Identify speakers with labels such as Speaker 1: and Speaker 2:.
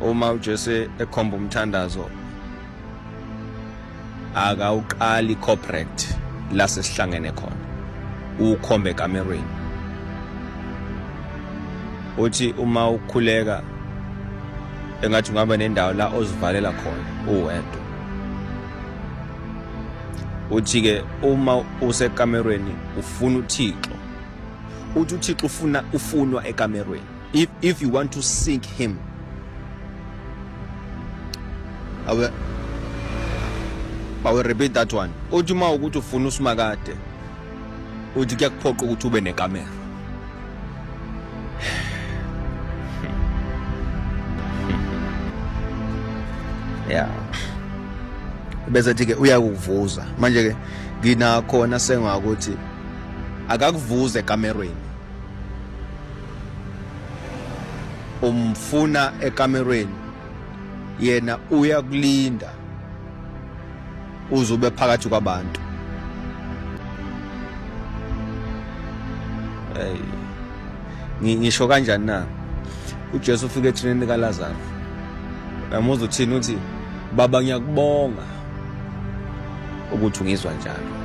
Speaker 1: uma uJesu ekhomba umthandazo akawuqali corporate la sesihlangene khona ukhombe ekamerweni uthi uma ukhuleka engathi ungaba nendawo la ozivalela khona uwedwa uthi ke uma usekamerweni ufuna uThixo uthi uThixo ufunwa ekamerweni if you want to seek him I will repeat that one. Uthi uma ukuthi ufuna uSimakade uthi kuyakuphoqa ukuthi ube nekamera. Yeah. Bese ke uyakuvuza. Manje ke ngina khona sengakuthi akakuvuze ekamerweni. Umfuna ekamerweni. Yena uyakulinda. Uzube phakathi kwabantu. Ngisho kanjani na? uJesu ufike ethineni kaLazaro. Uyamuzwa uthini uthi baba ngiyakubonga ukuthi ungizwa njalo.